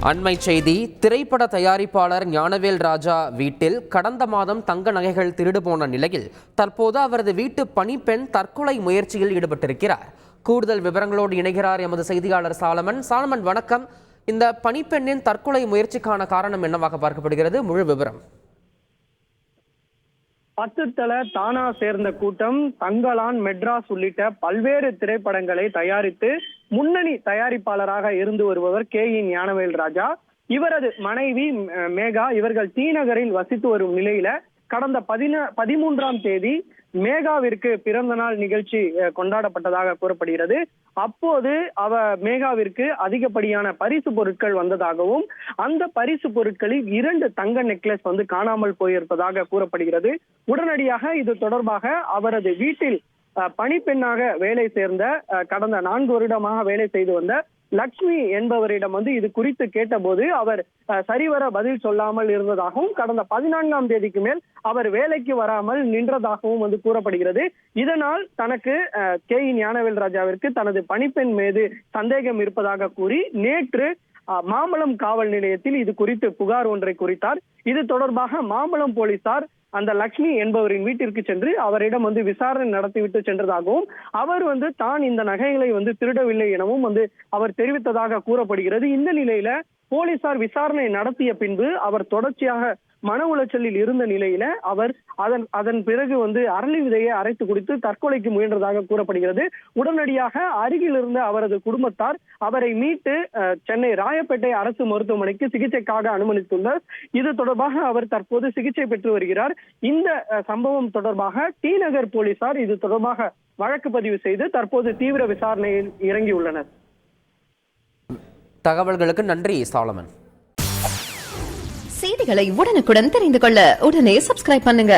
அண்மை செய்தி. திரைப்பட தயாரிப்பாளர் ஞானவேல் ராஜா வீட்டில் கடந்த மாதம் தங்க நகைகள் திருடு போன நிலையில் தற்போது அவரது வீட்டு பணிப்பெண் தற்கொலை முயற்சியில் ஈடுபட்டிருக்கிறார். கூடுதல் விவரங்களோடு இணைகிறார் எமது செய்தியாளர் சாலமன். சாலமன், வணக்கம். இந்த பணிப்பெண்ணின் தற்கொலை முயற்சிக்கான காரணம் என்னவாக பார்க்கப்படுகிறது? முழு விவரம். 10 தல தானா சேர்ந்த கூட்டம் தங்கலான், மெட்ராஸ் உள்ளிட்ட பல்வேறு திரைப்படங்களை தயாரித்து முன்னணி தயாரிப்பாளராக இருந்து வருபவர் ஞானவேல் ராஜா. இவரது மனைவி மேகா இவர்கள் டி நகரில் வசித்து வரும் நிலையில கடந்த 13ஆம் தேதி மேகாவிற்கு பிறந்த நாள் நிகழ்ச்சி கொண்டாடப்பட்டதாக கூறப்படுகிறது. அப்போது மேகாவிற்கு அதிகப்படியான பரிசு பொருட்கள் வந்ததாகவும் அந்த பரிசு பொருட்களில் 2 தங்க நெக்லஸ் காணாமல் போயிருப்பதாக கூறப்படுகிறது. உடனடியாக இது தொடர்பாக அவரது வீட்டில் பணிப்பெண்ணாக வேலை சேர்ந்த கடந்த 4 வருடமாக வேலை செய்து வந்த லக்ஷ்மி என்பவரிடம் இது குறித்து கேட்டபோது அவர் சரிவர பதில் சொல்லாமல் இருந்ததாகவும் கடந்த 14ஆம் தேதிக்கு மேல் அவர் வேலைக்கு வராமல் நின்றதாகவும் கூறப்படுகிறது. இதனால் தனக்கு ஞானவேல் ராஜாவிற்கு தனது பணிப்பெண் மீது சந்தேகம் இருப்பதாக கூறி நேற்று மாம்பலம் காவல் நிலையத்தில் இது குறித்து புகார் ஒன்றை குறித்தார். இது தொடர்பாக மாம்பலம் போலீசார் அந்த லக்ஷ்மி என்பவரின் வீட்டிற்கு சென்று அவரிடம் விசாரணை நடத்திவிட்டு சென்றதாகவும் அவர் தான் இந்த நகைகளை திருடவில்லை எனவும் அவர் தெரிவித்ததாக கூறப்படுகிறது. இந்த நிலையில போலீசார் விசாரணை நடத்திய பின்பு அவர் தொடர்ச்சியாக மன உளைச்சலில் இருந்த நிலையில அவர் அதன் பிறகு அரளி விதையை அரைத்து குடித்து தற்கொலைக்கு முயன்றதாக கூறப்படுகிறது. உடனடியாக அருகில் இருந்த அவரது குடும்பத்தார் அவரை மீட்டு சென்னை ராயப்பேட்டை அரசு மருத்துவமனைக்கு சிகிச்சைக்காக அனுமதித்துள்ளார். இது தொடர்பாக அவர் தற்போது சிகிச்சை பெற்று வருகிறார். இந்த சம்பவம் தொடர்பாக டி நகர் போலீசார் இது தொடர்பாக வழக்கு பதிவு செய்து தற்போது தீவிர விசாரணையில் இறங்கியுள்ளனர். தகவல்களுக்கு நன்றி சாலமன். செய்திகளை உடனுக்குடன் தெரிந்து கொள்ள உடனே சப்ஸ்கிரைப் பண்ணுங்க.